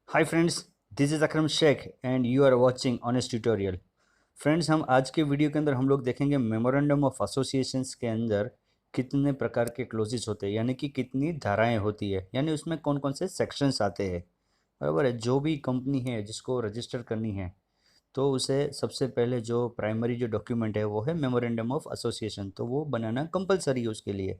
Hi friends, this is Akram Shaikh and you are watching honest tutorial. Friends, हम आज के video के अंदर हम लोग देखेंगे मेमोरेंडम ऑफ एसोसिएशंस के अंदर कितने प्रकार के क्लोजेस होते हैं, यानी कि कितनी धाराएं होती है, यानी उसमें कौन कौन से सेक्शंस आते हैं। बराबर है। जो भी कंपनी है जिसको रजिस्टर करनी है तो उसे सबसे पहले जो प्राइमरी जो डॉक्यूमेंट है वो है मेमोरेंडम ऑफ एसोसिएशन, तो वो बनाना कंपलसरी है उसके लिए।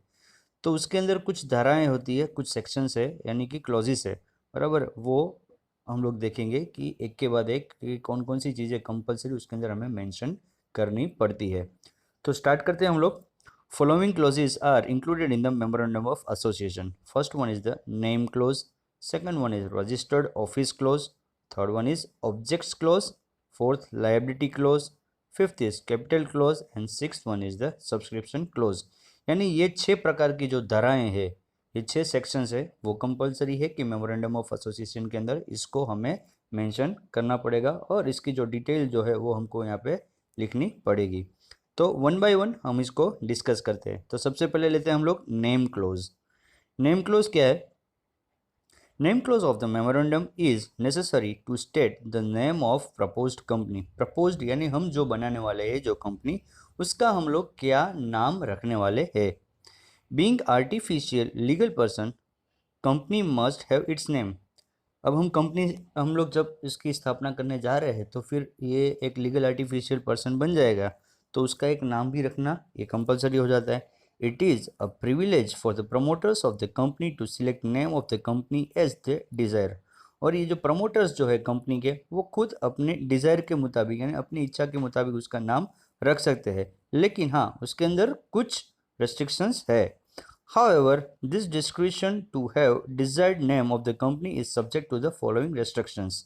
तो उसके अंदर कुछ धाराएं होती है, कुछ सेक्शंस है, यानी कि क्लॉजेस है। बराबर, वो हम लोग देखेंगे कि एक के बाद एक कि कौन कौन सी चीज़ें कंपलसरी उसके अंदर हमें मेंशन करनी पड़ती है। तो स्टार्ट करते हैं हम लोग। Following clauses are included in the memorandum of association. First one is the name clause, second one is registered office clause, third one is objects clause, fourth liability clause, fifth is capital clause and sixth one is the subscription clause. यानी ये 6 प्रकार की जो धाराएं हैं, ये 6 sections है, वो कंपलसरी है कि मेमोरेंडम ऑफ एसोसिएशन के अंदर इसको हमें मेंशन करना पड़ेगा और इसकी जो डिटेल जो है वो हमको यहाँ पे लिखनी पड़ेगी। तो वन बाय वन हम इसको डिस्कस करते हैं। तो सबसे पहले लेते हैं हम लोग नेम क्लोज। नेम क्लोज क्या है? Name clause of the memorandum is necessary to state the name of proposed company. Proposed यानी हम जो बनाने वाले हैं जो कंपनी, उसका हम लोग क्या नाम रखने वाले हैं। Being artificial legal person, company must have it's name. अब हम लोग जब इसकी स्थापना करने जा रहे हैं तो फिर ये एक लीगल आर्टिफिशियल पर्सन बन जाएगा, तो उसका एक नाम भी रखना ये कंपलसरी हो जाता है। It is a privilege for the promoters of the company to select name of the company as the desire. और ये जो प्रमोटर्स जो है कंपनी के, वो खुद अपने डिज़ायर के मुताबिक यानी अपनी इच्छा के मुताबिक उसका नाम रख सकते हैं, लेकिन हाँ उसके अंदर कुछ रेस्ट्रिक्शंस है। However, this discretion to have desired name of the company is subject to the following restrictions।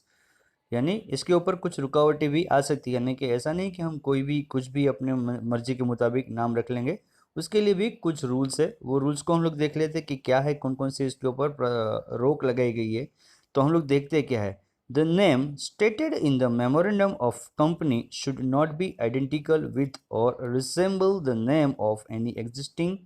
यानी इसके ऊपर कुछ रुकावटें भी आ सकती है, यानी कि ऐसा नहीं कि हम कोई भी कुछ भी अपने मर्जी के मुताबिक नाम रख लेंगे। उसके लिए भी कुछ रूल्स है, वो रूल्स को हम लोग देख लेते हैं कि क्या है, कौन कौन से इसके ऊपर रोक लगाई गई है। तो हम लोग देखते हैं क्या है। The name stated in the memorandum of company should not be identical with or resemble the name of any existing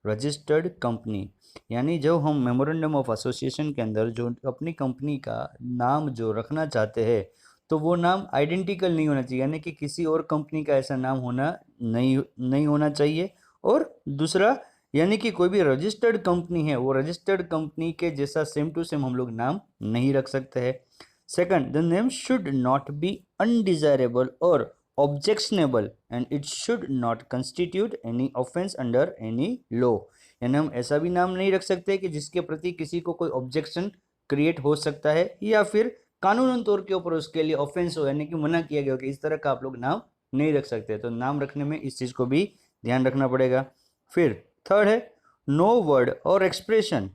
registered company. यानी जो हम मेमोरेंडम ऑफ एसोसिएशन के अंदर जो अपनी कंपनी का नाम जो रखना चाहते हैं, तो वो नाम आइडेंटिकल नहीं होना चाहिए, यानी कि किसी और कंपनी का ऐसा नाम होना नहीं नहीं होना चाहिए। और दूसरा, यानी कि कोई भी रजिस्टर्ड कंपनी है वो रजिस्टर्ड कंपनी के जैसा सेम टू सेम हम लोग नाम नहीं रख सकते हैं। Second, the name should not be undesirable or objectionable and it should not constitute any offence under any law. यानी हम ऐसा भी नाम नहीं रख सकते कि जिसके प्रति किसी को कोई ऑब्जेक्शन क्रिएट हो सकता है या फिर कानूनन तौर के ऊपर उसके लिए ऑफेंस हो, यानी कि मना किया गया हो कि इस तरह का आप लोग नाम नहीं रख सकते। तो नाम रखने में इस चीज़ को भी ध्यान रखना पड़ेगा। फिर थर्ड है, नो वर्ड और expression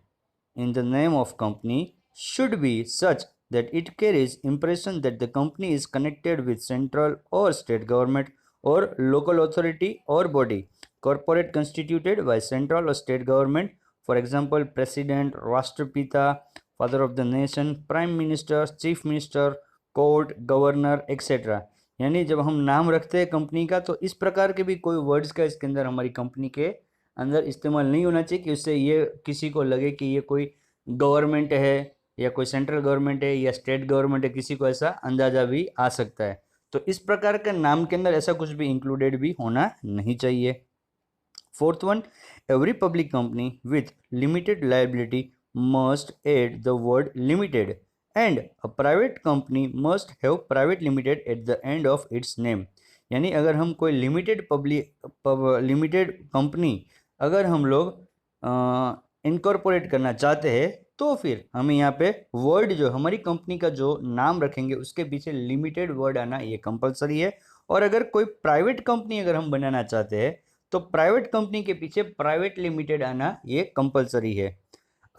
in the name of company should be such that it carries impression that the company is connected with central or state government or local authority or body corporate constituted by central or state government, for example president, rashtrapita, father of the nation, prime minister, chief minister, court, governor etcetera. यानी जब हम नाम रखते हैं company का तो इस प्रकार के भी कोई वर्ड्स का इसके अंदर हमारी कंपनी के अंदर इस्तेमाल नहीं होना चाहिए कि उससे ये किसी को लगे कि ये कोई गवर्नमेंट है या कोई सेंट्रल गवर्नमेंट है या स्टेट गवर्नमेंट है, किसी को ऐसा अंदाजा भी आ सकता है। तो इस प्रकार के नाम के अंदर ऐसा कुछ भी इंक्लूडेड भी होना नहीं चाहिए। Fourth one, every public company with limited liability must add the word limited and a private company must have private limited at the end of its name. यानी अगर हम कोई लिमिटेड कंपनी अगर हम लोग इनकॉर्पोरेट करना चाहते हैं तो फिर हमें यहाँ पे वर्ड जो हमारी कंपनी का जो नाम रखेंगे उसके पीछे लिमिटेड वर्ड आना ये कंपलसरी है। और अगर कोई प्राइवेट कंपनी अगर हम बनाना चाहते हैं तो प्राइवेट कंपनी के पीछे प्राइवेट लिमिटेड आना ये कंपलसरी है।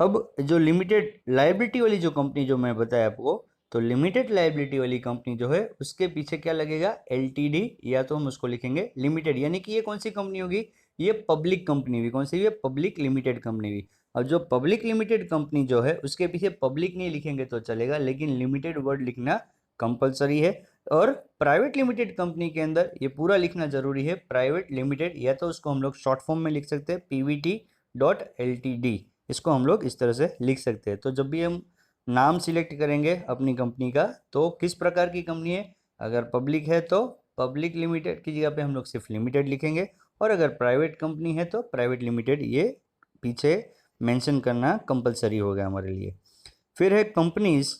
अब जो लिमिटेड लायबिलिटी वाली जो कंपनी जो मैं बताया आपको, तो लिमिटेड लायबिलिटी वाली कंपनी जो है उसके पीछे क्या लगेगा, एलटीडी, या तो हम उसको लिखेंगे लिमिटेड। यानी कि ये कौन सी कंपनी होगी, ये पब्लिक कंपनी हुई। कौन सी, ये पब्लिक लिमिटेड कंपनी हुई। और जो पब्लिक लिमिटेड कंपनी जो है उसके पीछे पब्लिक नहीं लिखेंगे तो चलेगा, लेकिन लिमिटेड वर्ड लिखना कंपलसरी है। और प्राइवेट लिमिटेड कंपनी के अंदर ये पूरा लिखना जरूरी है, प्राइवेट लिमिटेड, या तो उसको हम लोग शॉर्ट फॉर्म में लिख सकते हैं PVT.LTD, इसको हम लोग इस तरह से लिख सकते हैं। तो जब भी हम नाम सिलेक्ट करेंगे अपनी कंपनी का, तो किस प्रकार की कंपनी है। अगर पब्लिक है तो पब्लिक लिमिटेड की जगह पे हम लोग सिर्फ लिमिटेड लिखेंगे, और अगर प्राइवेट कंपनी है तो प्राइवेट लिमिटेड ये पीछे मेंशन करना कंपलसरी हो गया हमारे लिए। फिर है companies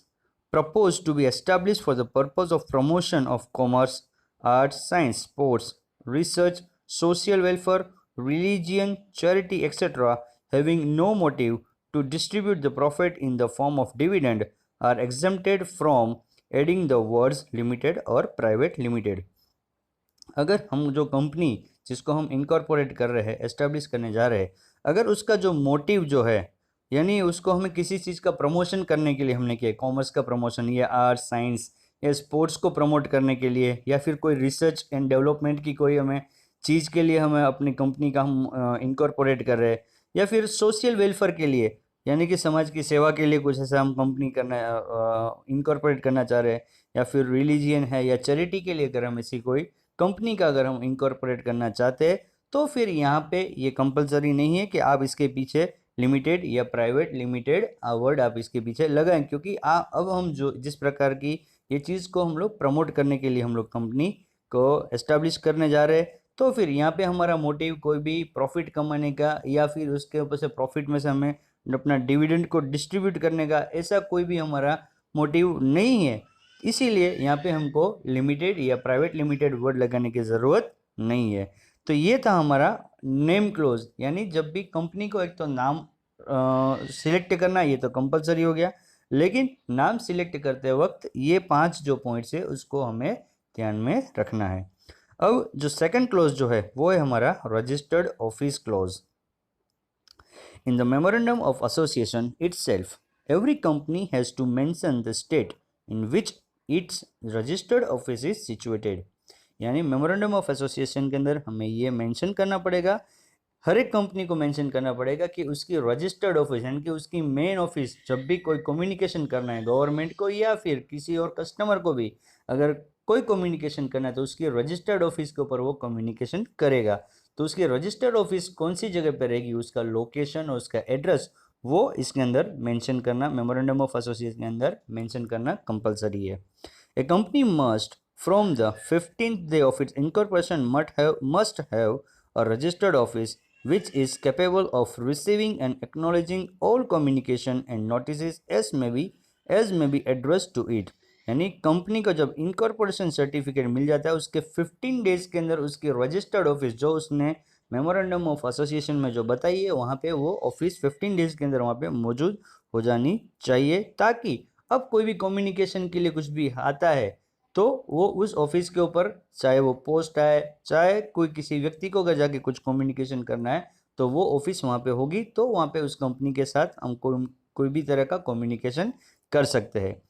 propose to be establish for the purpose of promotion of commerce, arts, science, sports, research, social welfare, religion, charity, etc., having no motive to distribute the profit in the form of dividend, are exempted from adding the words limited or private limited। अगर हम जो company जिसको हम incorporate कर रहे हैं, establish करने जा रहे हैं, अगर उसका जो मोटिव जो है, यानी उसको हमें किसी चीज़ का प्रमोशन करने के लिए हमने किया, कॉमर्स का प्रमोशन या आर्ट्स, साइंस या स्पोर्ट्स को प्रमोट करने के लिए, या फिर कोई रिसर्च एंड डेवलपमेंट की कोई हमें चीज़ के लिए हमें अपनी कंपनी का हम इनकॉर्पोरेट कर रहे हैं, या फिर सोशल वेलफेयर के लिए, यानी कि समाज की सेवा के लिए कुछ ऐसा हम कंपनी करना इनकॉर्पोरेट करना चाह रहे हैं, या फिर रिलीजियन है या चैरिटी के लिए अगर हम ऐसी कोई कंपनी का अगर हम इनकॉर्पोरेट करना चाहते हैं, तो फिर यहाँ पे ये कंपलसरी नहीं है कि आप इसके पीछे लिमिटेड या प्राइवेट लिमिटेड वर्ड आप इसके पीछे लगाएं, क्योंकि अब हम जो जिस प्रकार की ये चीज़ को हम लोग प्रमोट करने के लिए हम लोग कंपनी को एस्टेब्लिश करने जा रहे हैं, तो फिर यहाँ पे हमारा मोटिव कोई भी प्रॉफिट कमाने का या फिर उसके ऊपर से प्रॉफिट में से हमें अपना डिविडेंड को डिस्ट्रीब्यूट करने का, ऐसा कोई भी हमारा मोटिव नहीं है। इसीलिए यहाँ पे हमको लिमिटेड या प्राइवेट लिमिटेड वर्ड लगाने की ज़रूरत नहीं है। तो ये था हमारा नेम क्लोज, यानी जब भी कंपनी को एक तो नाम सिलेक्ट करना, ये तो कंपलसरी हो गया, लेकिन नाम सिलेक्ट करते वक्त ये 5 जो पॉइंट्स है उसको हमें ध्यान में रखना है। अब जो सेकंड क्लोज जो है वो है हमारा registered office clause. In the memorandum of association itself every company has to mention the state in which its registered office is situated. यानी मेमोरेंडम ऑफ एसोसिएशन के अंदर हमें ये मेंशन करना पड़ेगा, हर एक कंपनी को मेंशन करना पड़ेगा कि उसकी रजिस्टर्ड ऑफिस यानी कि उसकी मेन ऑफिस, जब भी कोई कम्युनिकेशन करना है गवर्नमेंट को या फिर किसी और कस्टमर को भी अगर कोई कम्युनिकेशन करना है, तो उसकी रजिस्टर्ड ऑफिस के ऊपर वो कम्युनिकेशन करेगा। तो उसकी रजिस्टर्ड ऑफिस कौन सी जगह पर रहेगी, उसका लोकेशन और उसका एड्रेस वो इसके अंदर मेंशन करना, मेमोरेंडम ऑफ एसोसिएशन के अंदर मेंशन करना कंपलसरी है। A company must from the 15th day of its incorporation must have a registered office which is capable of receiving and acknowledging all communication and notices as may be addressed to it। यानी company को जब incorporation certificate मिल जाता है उसके 15 days के अंदर उसकी registered office जो उसने मेमोरेंडम ऑफ एसोसिएशन में जो बताई है वहाँ पे वो ऑफिस 15 डेज के अंदर वहाँ पे मौजूद हो जानी चाहिए, ताकि अब कोई भी कम्युनिकेशन के लिए कुछ भी आता है तो वो उस ऑफिस के ऊपर, चाहे वो पोस्ट आए, चाहे कोई किसी व्यक्ति को अगर जाके कुछ कम्युनिकेशन करना है तो वो ऑफिस वहाँ पे होगी, तो वहाँ पे उस कंपनी के साथ हम कोई भी तरह का कम्युनिकेशन कर सकते हैं।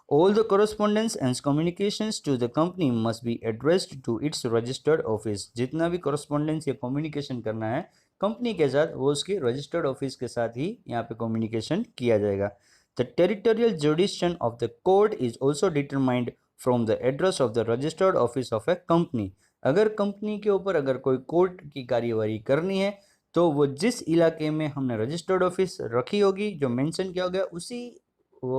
All the correspondence and communications to the company must be addressed to its registered office। जितना भी correspondence या communication करना है कंपनी के साथ वो उसकी registered office के साथ ही यहाँ पे communication किया जाएगा। The territorial jurisdiction of the court is also determined from the address of the registered office of a company। अगर कंपनी के ऊपर अगर कोई कोर्ट की कार्यवाही करनी है तो वो जिस इलाके में हमने रजिस्टर्ड ऑफिस रखी होगी, जो मेंशन किया गया,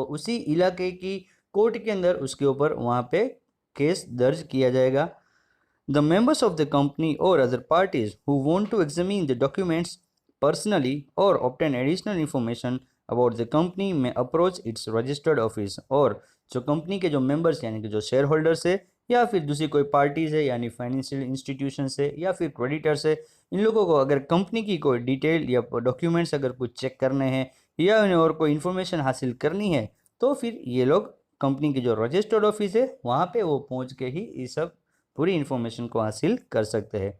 उसी इलाके की कोर्ट के अंदर उसके ऊपर वहाँ पे केस दर्ज किया जाएगा। The members of the company or other parties who want to examine the documents personally or obtain additional information about the company may approach its registered office. और जो कंपनी के जो मेंबर्स यानी कि जो शेयर होल्डर्स है या फिर दूसरी कोई पार्टीज है यानी फाइनेंशियल इंस्टीट्यूशन है या फिर क्रेडिटर्स है, इन लोगों को अगर कंपनी की कोई डिटेल या डॉक्यूमेंट्स अगर कुछ चेक करने हैं या उन्हें और कोई इन्फॉर्मेशन हासिल करनी है तो फिर ये लोग कंपनी की जो रजिस्टर्ड ऑफिस है वहाँ पे वो पहुँच के ही ये सब पूरी इन्फॉर्मेशन को हासिल कर सकते हैं।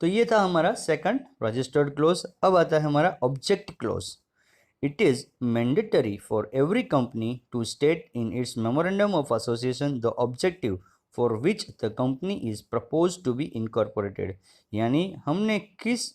तो ये था हमारा सेकंड रजिस्टर्ड क्लोज। अब आता है हमारा object clause. It is mandatory for every company to state in its memorandum of association the objective for which the company is propose to be incorporated. यानी हमने किस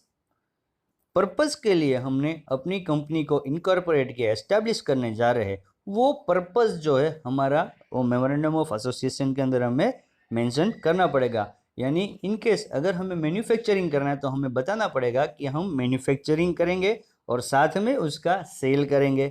पर्पज़ के लिए हमने अपनी कंपनी को इनकॉर्पोरेट किया, एस्टैब्लिश करने जा रहे हैं, वो पर्पज़ जो है हमारा वो मेमोरेंडम ऑफ एसोसिएशन के अंदर हमें मेंशन करना पड़ेगा। यानी इन केस अगर हमें मैन्युफैक्चरिंग करना है तो हमें बताना पड़ेगा कि हम मैन्युफैक्चरिंग करेंगे और साथ में उसका सेल करेंगे,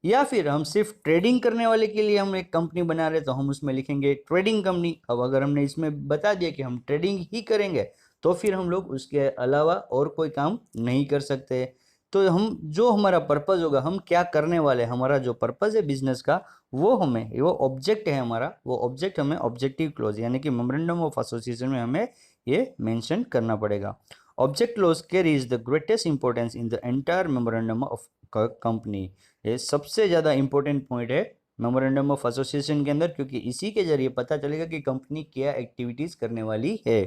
या फिर हम सिर्फ ट्रेडिंग करने वाले के लिए हम एक कंपनी बना रहे तो हम उसमें लिखेंगे ट्रेडिंग कंपनी। अब अगर हमने इसमें बता दिया कि हम ट्रेडिंग ही करेंगे तो फिर हम लोग उसके अलावा और कोई काम नहीं कर सकते। तो हम जो हमारा पर्पज़ होगा, हम क्या करने वाले, हमारा जो पर्पज़ है बिजनेस का, वो ऑब्जेक्ट है हमारा, वो ऑब्जेक्ट हमें ऑब्जेक्टिव क्लोज यानी कि मेमोरेंडम ऑफ एसोसिएशन में हमें ये मेंशन करना पड़ेगा। Object close carries the greatest importance in the entire memorandum of company. ये सबसे ज़्यादा इंपॉर्टेंट पॉइंट है मेमोरेंडम ऑफ एसोसिएशन के अंदर, क्योंकि इसी के जरिए पता चलेगा कि कंपनी क्या एक्टिविटीज़ करने वाली है।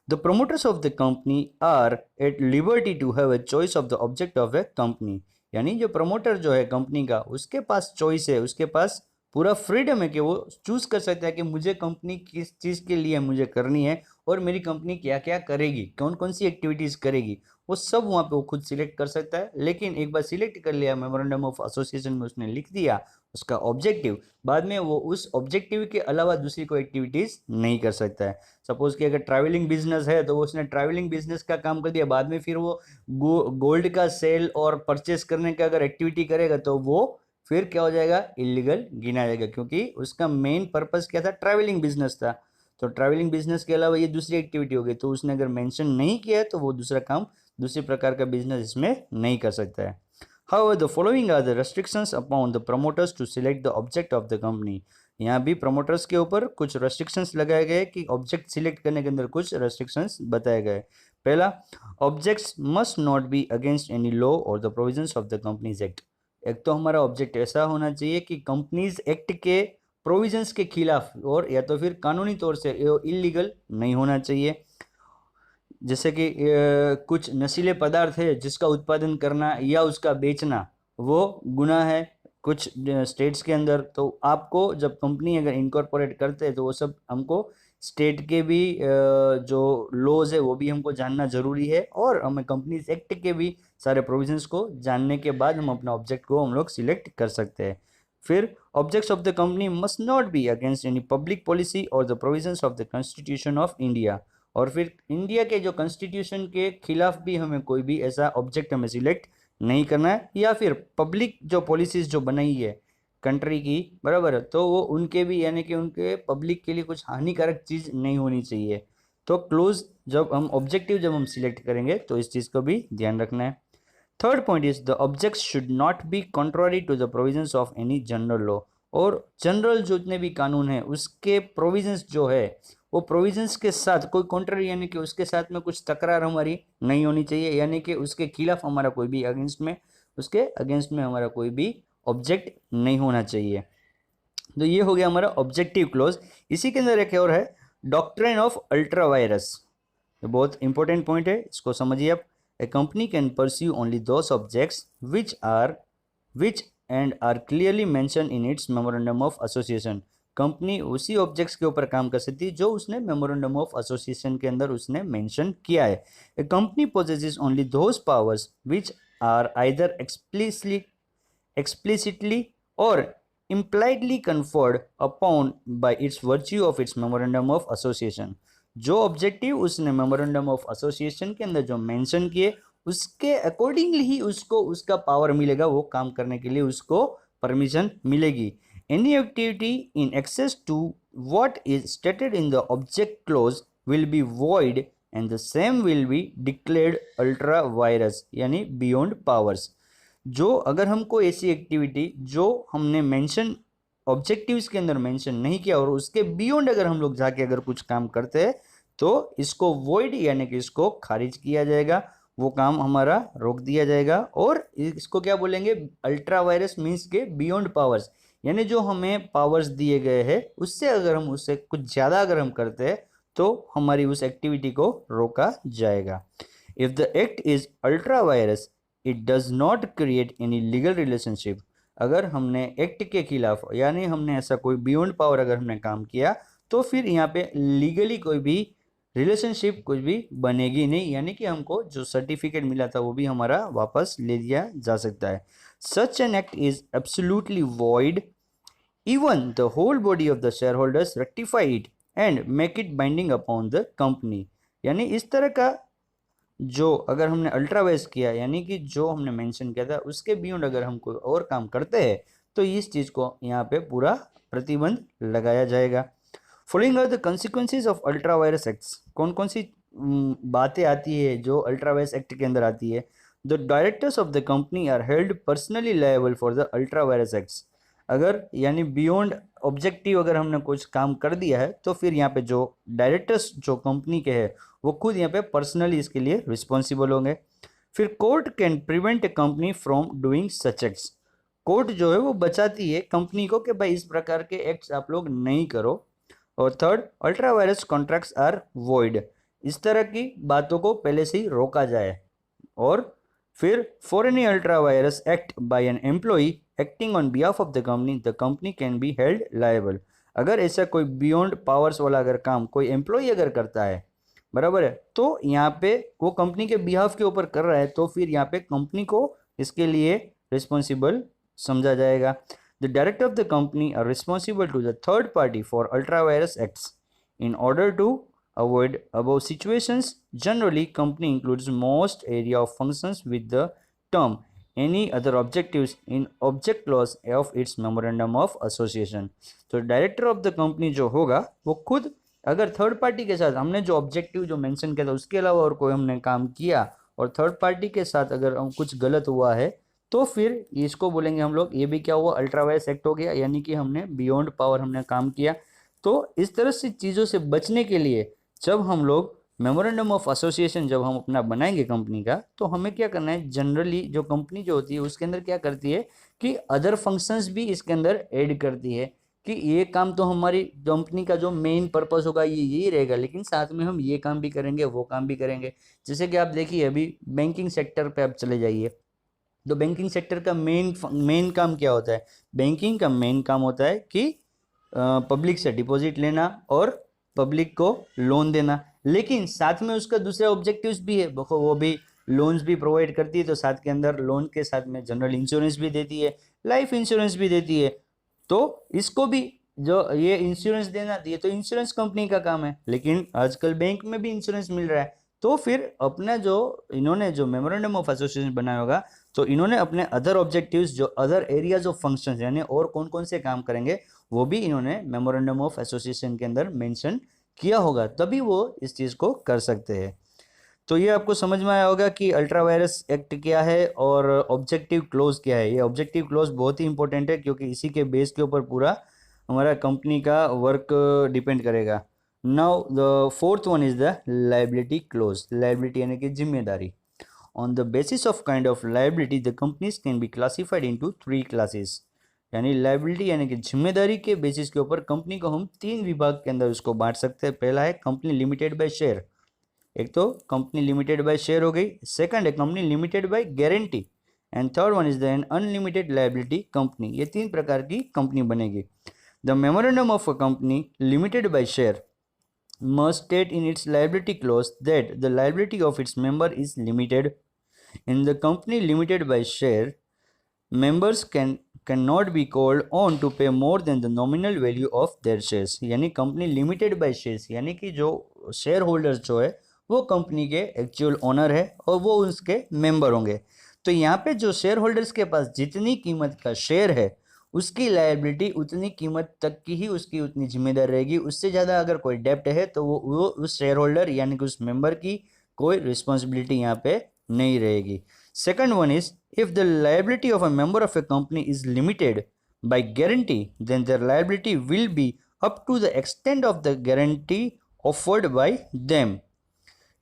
The promoters of the company are at liberty to have a choice of the object of a company। यानी जो प्रमोटर जो है कंपनी का, उसके पास चॉइस है, उसके पास पूरा फ्रीडम है कि वो चूज कर सकता है कि मुझे कंपनी किस चीज़ के लिए मुझे करनी है और मेरी कंपनी क्या क्या करेगी, कौन कौन सी एक्टिविटीज़ करेगी, वो सब वहाँ पे वो खुद सिलेक्ट कर सकता है। लेकिन एक बार सिलेक्ट कर लिया, मेमोरेंडम ऑफ एसोसिएशन में उसने लिख दिया उसका ऑब्जेक्टिव, बाद में वो उस ऑब्जेक्टिव के अलावा दूसरी कोई एक्टिविटीज़ नहीं कर सकता है। सपोज कि अगर ट्रैवलिंग बिजनेस है तो उसने ट्रैवलिंग बिजनेस का काम कर दिया, बाद में फिर वो गोल्ड का सेल और परचेस करने का अगर एक्टिविटी करेगा तो वो फिर क्या हो जाएगा, इलीगल गिना जाएगा, क्योंकि उसका मेन पर्पस क्या था, ट्रैवलिंग बिजनेस था। तो ट्रैवलिंग बिजनेस के अलावा ये दूसरी एक्टिविटी हो गई, तो उसने अगर मेंशन नहीं किया है तो वो दूसरा काम, दूसरे प्रकार का बिजनेस इसमें नहीं कर सकता है। However, the following are the restrictions upon the promoters to select the object of the company। यहाँ भी प्रमोटर्स के ऊपर कुछ रेस्ट्रिक्शंस लगाए गए कि ऑब्जेक्ट सिलेक्ट करने के अंदर कुछ रेस्ट्रिक्शंस बताए गए। पहला, objects must not be against any law or the provisions of the companies act. एक तो हमारा ऑब्जेक्ट ऐसा होना चाहिए कि कंपनीज एक्ट के प्रोविजंस के खिलाफ और या तो फिर कानूनी तौर से इलीगल नहीं होना चाहिए। जैसे कि कुछ नशीले पदार्थ है जिसका उत्पादन करना या उसका बेचना वो गुनाह है कुछ स्टेट्स के अंदर, तो आपको जब कंपनी अगर इनकॉर्पोरेट करते हैं तो वो सब हमको स्टेट के भी जो लॉज है वो भी हमको जानना ज़रूरी है, और हमें कंपनीज एक्ट के भी सारे प्रोविजंस को जानने के बाद हम अपना ऑब्जेक्ट को हम लोग सिलेक्ट कर सकते हैं। फिर objects of the company must not be against any public policy or the provisions of the constitution of India. और फिर इंडिया के जो कॉन्स्टिट्यूशन के खिलाफ भी हमें कोई भी ऐसा ऑब्जेक्ट हमें सिलेक्ट नहीं करना है, या फिर पब्लिक जो पॉलिसीज जो बनाई है कंट्री की, बराबर है, तो वो उनके भी यानी कि उनके पब्लिक के लिए कुछ हानिकारक चीज़ नहीं होनी चाहिए। तो क्लोज जब हम सिलेक्ट करेंगे तो इस चीज़ को भी ध्यान रखना है। Third point is the object should not be contrary to the provisions of any general law. और जनरल जितने भी कानून है उसके प्रोविजंस जो है वो प्रोविजंस के साथ कोई कॉन्ट्ररी यानी कि उसके साथ में कुछ तकरार हमारी नहीं होनी चाहिए, यानी कि उसके खिलाफ हमारा कोई भी उसके अगेंस्ट में हमारा कोई भी ऑब्जेक्ट नहीं होना चाहिए। तो ये हो गया हमारा ऑब्जेक्टिव क्लोज। इसी के अंदर एक और है डॉक्ट्रिन ऑफ अल्ट्रा वायरस। ये बहुत इंपॉर्टेंट पॉइंट है, इसको समझिए आप। A company can pursue only those objects which and are clearly mention in its memorandum of association. Company उसी ऑब्जेक्ट्स के ऊपर काम कर सकती है जो उसने मेमोरेंडम ऑफ एसोसिएशन के अंदर उसने मेंशन किया है। A company possesses only those powers which are either explicitly or impliedly conferred upon by its virtue of its memorandum of association। जो ऑब्जेक्टिव उसने मेमोरेंडम ऑफ एसोसिएशन के अंदर जो मेंशन किए उसके अकॉर्डिंगली ही उसको उसका पावर मिलेगा, वो काम करने के लिए उसको परमिशन मिलेगी। Any activity in excess to what is stated in the object clause will be void and the same will be declared ultra vires यानी बियॉन्ड पावर्स। जो अगर हमको ऐसी एक्टिविटी जो हमने मेंशन ऑब्जेक्टिव्स के अंदर मेंशन नहीं किया और उसके बियॉन्ड अगर हम लोग जाके अगर कुछ काम करते हैं तो इसको वॉइड यानी कि इसको खारिज किया जाएगा, वो काम हमारा रोक दिया जाएगा। और इसको क्या बोलेंगे, अल्ट्रा वायरस मीन्स के बियॉन्ड पावर्स, यानी जो हमें पावर्स दिए गए हैं उससे अगर हम उससे कुछ ज़्यादा अगर हम करते हैं तो हमारी उस एक्टिविटी को रोका जाएगा। If the act is ultra vires it does not create any legal relationship. अगर हमने एक्ट के खिलाफ यानी हमने ऐसा कोई बियॉन्ड पावर अगर हमने काम किया तो फिर यहाँ पे लीगली कोई भी रिलेशनशिप कुछ भी बनेगी नहीं, यानी कि हमको जो सर्टिफिकेट मिला था वो भी हमारा वापस ले लिया जा सकता है। Such an act is absolutely void even the whole body of the share holders rectify it and make it binding upon the company. यानी इस तरह का जो अगर हमने अल्ट्रा वायरस किया यानी कि जो हमने मेंशन किया था उसके बियॉन्ड अगर हम कोई और काम करते हैं तो इस चीज़ को यहाँ पे पूरा प्रतिबंध लगाया जाएगा। Following are the consequences of ultra vires acts. कौन कौन सी बातें आती है जो अल्ट्रा वायरस एक्ट के अंदर आती है? The directors of the company are held personally liable for the ultra vires acts. अगर यानी बियॉन्ड ऑब्जेक्टिव अगर हमने कुछ काम कर दिया है तो फिर यहाँ पे जो डायरेक्टर्स जो कंपनी के हैं वो खुद यहाँ पे पर्सनली इसके लिए रिस्पॉन्सिबल होंगे। फिर court can prevent A company from doing such acts. Court जो है वो बचाती है कंपनी को कि भाई इस प्रकार के एक्ट्स आप लोग नहीं करो। और third, ultra vires contracts are void. इस तरह की बातों को पहले से ही रोका जाए। और फिर for any ultra vires act by an employee acting on behalf of the company can be held liable. अगर ऐसा कोई बियॉन्ड पावर्स वाला अगर काम कोई एम्प्लॉई अगर करता है, बराबर है, तो यहाँ पे वो कंपनी के बिहाफ के ऊपर कर रहा है तो फिर यहाँ पे कंपनी को इसके लिए रिस्पॉन्सिबल समझा जाएगा। The director of the company are responsible to the third party for ultra-virus acts. In order to avoid above situations, generally company includes most area of functions with the term any other objectives in object clause of its memorandum of association. तो director of the company जो होगा वो खुद अगर third party के साथ हमने जो ऑब्जेक्टिव जो मेंशन किया था उसके अलावा और कोई हमने काम किया और थर्ड पार्टी के साथ अगर कुछ गलत हुआ है तो फिर इसको बोलेंगे हम लोग ये भी क्या हुआ, अल्ट्रा वायरस एक्ट हो गया, यानी कि हमने बियॉन्ड पावर हमने काम किया। तो इस तरह से चीज़ों से बचने के लिए जब हम लोग मेमोरेंडम ऑफ एसोसिएशन जब हम अपना बनाएंगे कंपनी का तो हमें क्या करना है, जनरली जो कंपनी जो होती है उसके अंदर क्या करती है कि अदर फंक्शंस भी इसके अंदर ऐड करती है कि ये काम तो हमारी कंपनी का जो मेन पर्पस होगा ये यही रहेगा, लेकिन साथ में हम ये काम भी करेंगे वो काम भी करेंगे। जैसे कि आप देखिए अभी बैंकिंग सेक्टर पे आप चले जाइए तो बैंकिंग सेक्टर का मेन काम क्या होता है? बैंकिंग का मेन काम होता है कि पब्लिक से डिपॉजिट लेना और पब्लिक को लोन देना, लेकिन साथ में उसका दूसरा ऑब्जेक्टिव्स भी है, वो भी लोन्स भी प्रोवाइड करती है। तो साथ के अंदर लोन के साथ में जनरल इंश्योरेंस भी देती है, लाइफ इंश्योरेंस भी देती है। तो इसको भी जो ये इंश्योरेंस देना ये तो इंश्योरेंस कंपनी का काम है, लेकिन आजकल बैंक में भी इंश्योरेंस मिल रहा है। तो फिर अपना जो इन्होंने जो मेमोरेंडम ऑफ एसोसिएशन बनाया होगा तो इन्होंने अपने अदर ऑब्जेक्टिव्स जो अदर एरियाज ऑफ फंक्शंस यानी और कौन कौन से काम करेंगे वो भी इन्होंने मेमोरेंडम ऑफ एसोसिएशन के अंदर मेंशन किया होगा, तभी वो इस चीज़ को कर सकते हैं। तो ये आपको समझ में आया होगा कि अल्ट्रा वायरस एक्ट क्या है और ऑब्जेक्टिव क्लोज क्या है। ये ऑब्जेक्टिव क्लोज बहुत ही इंपॉर्टेंट है क्योंकि इसी के बेस के ऊपर पूरा हमारा कंपनी का वर्क डिपेंड करेगा। Now the fourth one is the liability close. Liability यानी कि जिम्मेदारी। On the basis of kind of liability the companies can be classified into 3 classes. यानी लायबिलिटी यानी कि जिम्मेदारी के बेसिस के ऊपर कंपनी को हम 3 विभाग के अंदर उसको बांट सकते हैं। पहला है कंपनी लिमिटेड बाय शेयर, एक तो कंपनी लिमिटेड बाय शेयर हो गई, सेकंड है company limited by guarantee and third one is the an unlimited liability company. ये 3 प्रकार की कंपनी बनेगी। The memorandum of a company limited bye share must state in its liability clause that the liability of its member is limited. In the company limited by share, members cannot be called on to pay more than the nominal value of their shares. यानी company limited by shares यानी कि जो share holders जो है वो company के actual owner है और वो उसके मेंबर होंगे। तो यहाँ पे जो शेयर होल्डर्स के पास जितनी कीमत का शेयर है उसकी लायबिलिटी उतनी कीमत तक की ही उसकी उतनी जिम्मेदार रहेगी। उससे ज़्यादा अगर कोई डेप्ट है तो वो उस शेयर होल्डर यानी कि उस मेंबर की कोई रिस्पॉन्सिबिलिटी यहाँ पे नहीं रहेगी। Second one is if the liability of a member of a company is limited by guarantee then their liability will be up to the extent of the guarantee offered by them.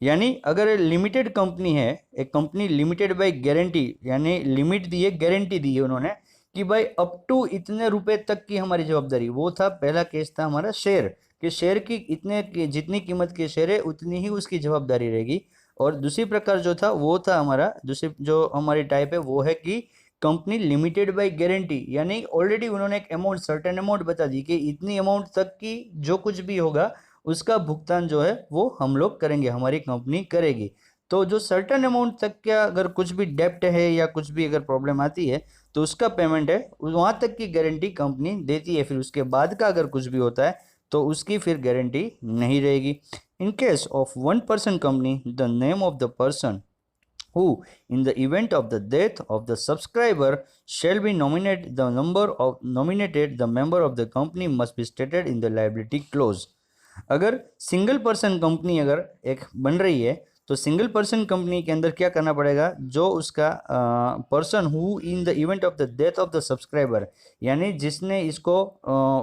यानी अगर limited company है, एक company limited by guarantee यानी limit दी है, guarantee दी है उन्होंने कि भाई अप टू इतने रुपए तक की हमारी जवाबदारी। वो था पहला केस था हमारा शेयर कि शेयर की इतने जितनी कीमत के शेयर है उतनी ही उसकी जवाबदारी रहेगी। और दूसरी प्रकार जो था वो था हमारा दूसरी जो हमारी टाइप है वो है कि कंपनी लिमिटेड बाय गारंटी यानी ऑलरेडी उन्होंने एक अमाउंट सर्टेन अमाउंट बता दी कि इतनी अमाउंट तक की जो कुछ भी होगा उसका भुगतान जो है वो हम लोग करेंगे, हमारी कंपनी करेगी। तो जो सर्टेन अमाउंट तक का अगर कुछ भी डेप्ट है या कुछ भी अगर प्रॉब्लम आती है तो उसका पेमेंट है वहाँ तक की गारंटी कंपनी देती है। फिर उसके बाद का अगर कुछ भी होता है तो उसकी फिर गारंटी नहीं रहेगी। In case of one-person company, the name of the person who, in the event of the death of the subscriber, shall be nominated the member of the company must be stated in the liability clause. अगर single person company अगर एक बन रही है तो single person company के अंदर क्या करना पड़ेगा, जो उसका person who in the event of the death of the subscriber, यानी जिसने इसको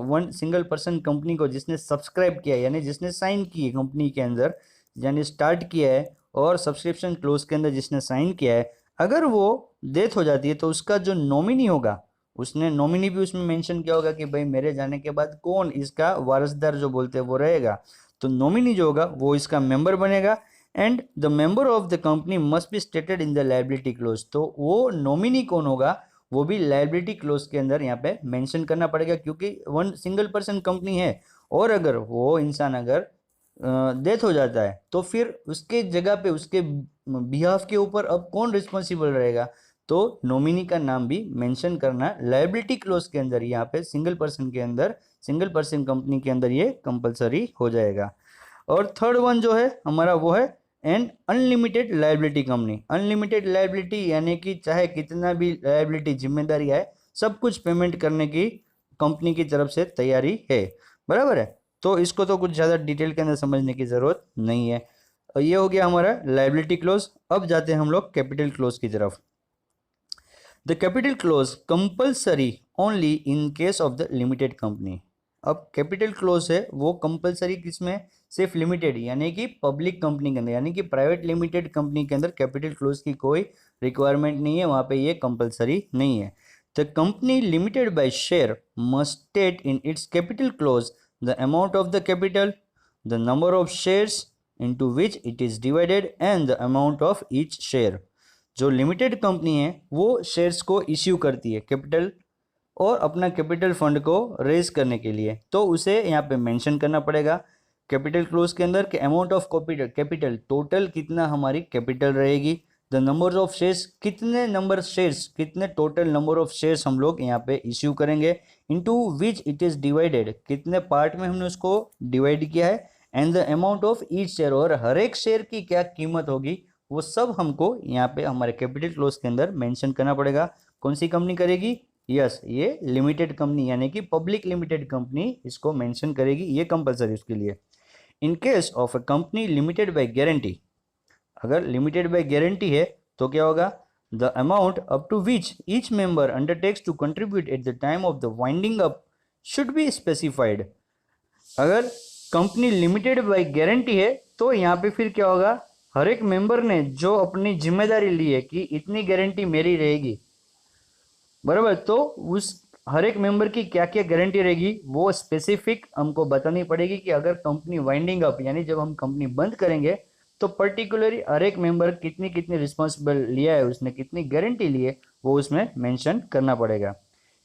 वन सिंगल पर्सन कंपनी को जिसने सब्सक्राइब किया है, यानी जिसने साइन की है कंपनी के अंदर, यानी स्टार्ट किया है और सब्सक्रिप्शन क्लोज के अंदर जिसने साइन किया है, अगर वो डेथ हो जाती है तो उसका जो नॉमिनी होगा, उसने नॉमिनी भी उसमें मेंशन किया होगा कि भाई मेरे जाने के बाद कौन इसका वारसदार जो बोलते हैं वो रहेगा, तो नॉमिनी जो होगा वो इसका मेंबर बनेगा। And the member of the company must be stated in the liability close, तो वो नॉमिनी कौन होगा वो भी लायबिलिटी क्लोज के अंदर यहाँ पे मेंशन करना पड़ेगा, क्योंकि वन सिंगल पर्सन कंपनी है और अगर वो इंसान अगर डेथ हो जाता है तो फिर उसके जगह पे उसके बिहाफ के ऊपर अब कौन रिस्पॉन्सिबल रहेगा, तो नॉमिनी का नाम भी मेंशन करना लायबिलिटी क्लोज के अंदर यहाँ पे सिंगल पर्सन कंपनी के अंदर ये कंपलसरी हो जाएगा। और थर्ड वन जो है हमारा वो है and unlimited liability company. Unlimited liability यानी कि चाहे कितना भी लायबिलिटी जिम्मेदारी है सब कुछ पेमेंट करने की कंपनी की तरफ से तैयारी है, बराबर है। तो इसको तो कुछ ज़्यादा डिटेल के अंदर समझने की ज़रूरत नहीं है। ये हो गया हमारा लायबिलिटी क्लोज। अब जाते हैं हम लोग कैपिटल क्लोज की तरफ। The capital close compulsory only in case of the limited company. अब कैपिटल क्लोज है वो कंपलसरी किसमें, सिर्फ लिमिटेड यानी कि पब्लिक कंपनी के अंदर, यानी कि प्राइवेट लिमिटेड कंपनी के अंदर कैपिटल क्लोज की कोई रिक्वायरमेंट नहीं है, वहाँ पे ये कंपलसरी नहीं है। The company limited bye share must state in it's capital close the amount of the capital, the number of shares into which it is divided and the amount of each share। जो limited company है वो shares को issue करती है capital और अपना capital fund को raise करने के लिए, तो उसे यहाँ पे मेंशन करना पड़ेगा कैपिटल क्लोज के अंदर कि अमाउंट ऑफ कैपिटल टोटल कितना हमारी कैपिटल रहेगी, द नंबर ऑफ शेयर्स कितने टोटल नंबर ऑफ शेयर्स हम लोग यहाँ पे इश्यू करेंगे, into which it is divided कितने पार्ट में हमने उसको डिवाइड किया है, and the amount of each share और हर एक शेयर की क्या कीमत होगी वो सब हमको यहाँ पे हमारे कैपिटल क्लोज के अंदर मेंशन करना पड़ेगा। कौन सी कंपनी करेगी, यस ये लिमिटेड कंपनी यानी कि पब्लिक लिमिटेड कंपनी इसको मेंशन करेगी, ये कंपलसरी उसके लिए। In case of a company limited by guarantee, अगर लिमिटेड बाय गारंटी है तो क्या होगा, the amount up to which each member undertakes to contribute at the time of the winding up should be specified. अगर company limited by guarantee है तो यहाँ पे फिर क्या होगा, हर एक मेंबर ने जो अपनी जिम्मेदारी ली है कि इतनी गारंटी मेरी रहेगी, बराबर, तो उस हर एक मेंबर की क्या क्या गारंटी रहेगी वो स्पेसिफिक हमको बतानी पड़ेगी कि अगर कंपनी वाइंडिंग अप यानी जब हम कंपनी बंद करेंगे तो पर्टिकुलरली हर एक मेंबर कितनी कितनी रिस्पॉन्सिबल लिया है, उसने कितनी गारंटी ली है वो उसमें मेंशन करना पड़ेगा।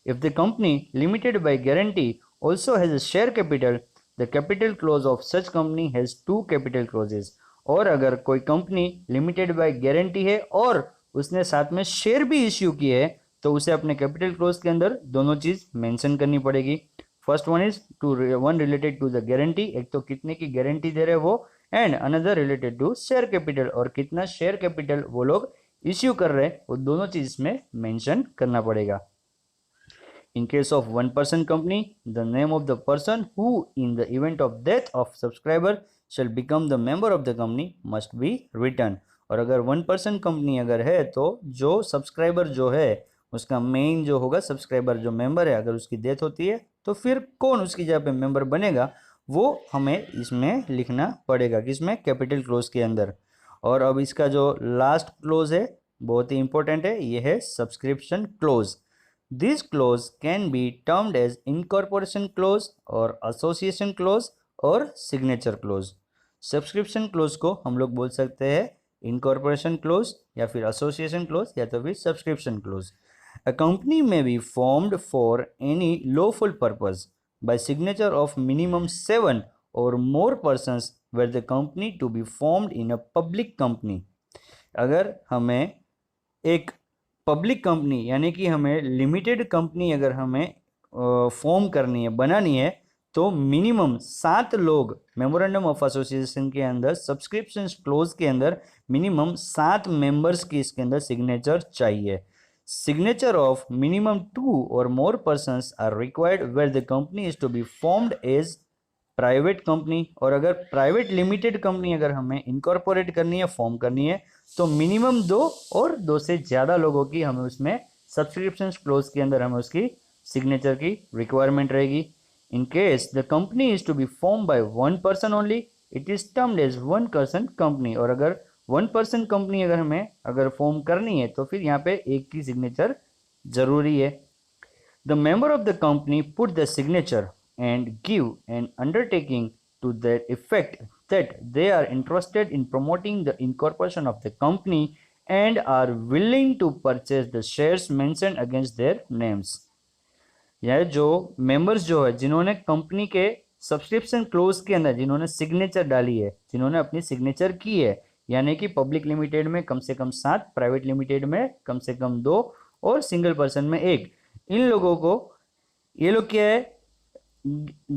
If the company limited by guarantee also has a share capital, the capital clause of such company has to capital clauses. और अगर कोई कंपनी लिमिटेड बाय गारंटी है और उसने साथ में शेयर भी इश्यू किए है तो उसे अपने कैपिटल क्लोज के अंदर दोनों चीज मेंशन करनी पड़ेगी। First one is one related to the guarantee, एक तो कितने की गारंटी दे रहे हैं वो, and another related to share capital, और कितना शेयर कैपिटल वो लोग इश्यू कर रहे हैं वो दोनों चीज में मेंशन करना पड़ेगा। इन case of one person company, the name of the person who in the event of death of subscriber shell become the member of the company must be return. और अगर वन पर्सन कंपनी अगर है तो जो subscriber जो है उसका main जो होगा सब्सक्राइबर जो मेंबर है, अगर उसकी डेथ होती है तो फिर कौन उसकी जगह पे मेंबर बनेगा वो हमें इसमें लिखना पड़ेगा, किसमें, कैपिटल क्लोज के अंदर। और अब इसका जो लास्ट क्लोज है बहुत ही इंपॉर्टेंट है, ये है subscription clause. This clause can be termed as incorporation clause और एसोसिएशन क्लोज और सिग्नेचर क्लोज। सब्सक्रिप्शन क्लोज को हम लोग बोल सकते हैं इनकॉर्पोरेशन क्लोज या फिर एसोसिएशन क्लोज या तो फिर subscription close. A company may be formed for any lawful purpose by signature of minimum 7 or more persons were the company to be formed in a public company। अगर हमें एक public company यानी कि हमें limited company अगर हमें form करनी है, बनानी है, तो मिनिमम 7 लोग मेमोरेंडम ऑफ एसोसिएशन के अंदर सब्सक्रिप्शन क्लोज के अंदर मिनिमम 7 मेंबर्स की इसके अंदर सिग्नेचर चाहिए। Signature of minimum 2 or more persons are required where the company is to be formed as private company, और अगर प्राइवेट लिमिटेड कंपनी अगर हमें इनकॉर्पोरेट करनी है, फॉर्म करनी है, तो मिनिमम 2 और 2 से ज़्यादा लोगों की हमें उसमें सब्सक्रिप्शन क्लोज के अंदर हमें उसकी सिग्नेचर की रिक्वायरमेंट रहेगी। In case the company is to be form by 1 person only, it is termed as 1 person company, और अगर 1 पर्सन कंपनी अगर हमें अगर फॉर्म करनी है तो फिर यहाँ पे एक की सिग्नेचर जरूरी है। The member of the company put the signature and give an undertaking to that effect that they are interested in promoting the incorporation of the company and are willing to purchase the shares mentioned against their names। यह जो members जो है जिन्होंने company के subscription close के अंदर जिन्होंने signature डाली है, जिन्होंने अपनी सिग्नेचर की है, यानी कि पब्लिक लिमिटेड में कम से कम 7, प्राइवेट लिमिटेड में कम से कम 2 और सिंगल पर्सन में 1, इन लोगों को ये लोग क्या है,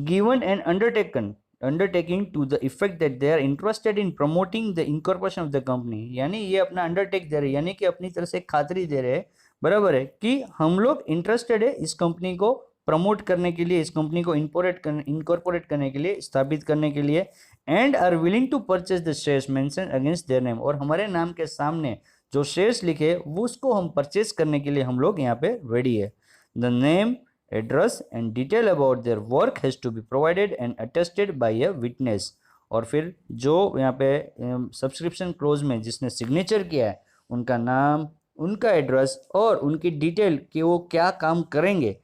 given an undertaking to the effect that they are interested in promoting the incorporation of the company, यानी ये अपना अंडरटेक दे रहे हैं, यानी कि अपनी तरफ से खातरी दे रहे हैं, बराबर है, कि हम लोग इंटरेस्टेड है इस कंपनी को प्रमोट करने के लिए, इस कंपनी को इनकॉर्पोरेट करने के लिए, स्थापित करने के लिए, and are willing to purchase the shares mention against their name, और हमारे नाम के सामने जो शेयर्स लिखे वो उसको हम परचेज करने के लिए हम लोग यहाँ पे रेडी है। The name, address and detail about their work has to be provided and attested by a witness, और फिर जो यहाँ पे सब्सक्रिप्शन क्लोज में जिसने सिग्नेचर किया है उनका नाम, उनका एड्रेस और उनकी डिटेल कि वो क्या काम करेंगे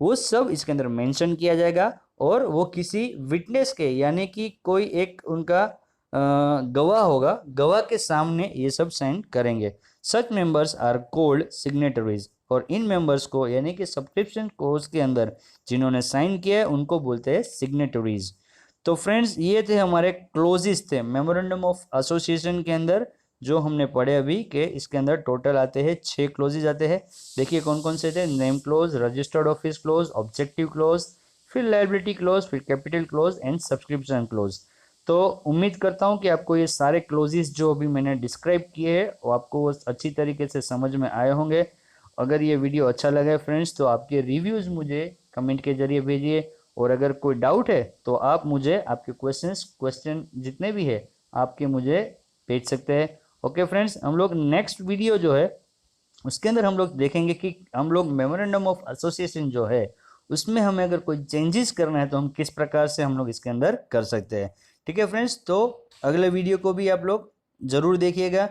वो सब इसके अंदर मेंशन किया जाएगा, और वो किसी विटनेस के यानी कि कोई एक उनका गवाह होगा, गवाह के सामने ये सब साइन करेंगे। सच मेंबर्स आर कॉल्ड सिग्नेटरीज, और इन मेंबर्स को यानी कि सब्सक्रिप्शन क्लोज के अंदर जिन्होंने साइन किया है उनको बोलते हैं सिग्नेटरीज। तो फ्रेंड्स ये थे हमारे क्लोजेस थे मेमोरेंडम ऑफ एसोसिएशन के अंदर जो हमने पढ़े अभी के इसके अंदर टोटल आते हैं 6 क्लोजेज आते हैं। देखिए कौन कौन से थे, name close, registered office close, objective close, फिर लायबिलिटी क्लोज, फिर capital clause and subscription close. तो उम्मीद करता हूँ कि आपको ये सारे क्लोजेस जो अभी मैंने डिस्क्राइब किए हैं वो आपको अच्छी तरीके से समझ में आए होंगे। अगर ये वीडियो अच्छा लगा है फ्रेंड्स तो आपके रिव्यूज़ मुझे कमेंट के जरिए भेजिए, और अगर कोई डाउट है तो आप मुझे आपके क्वेश्चन जितने भी है आपके मुझे भेज सकते हैं। ओके फ्रेंड्स, हम लोग नेक्स्ट वीडियो जो है उसके अंदर हम लोग देखेंगे कि हम लोग मेमोरेंडम ऑफ एसोसिएशन जो है उसमें हमें अगर कोई चेंजेस करना है तो हम किस प्रकार से हम लोग इसके अंदर कर सकते हैं। ठीक है फ्रेंड्स, तो अगले वीडियो को भी आप लोग ज़रूर देखिएगा।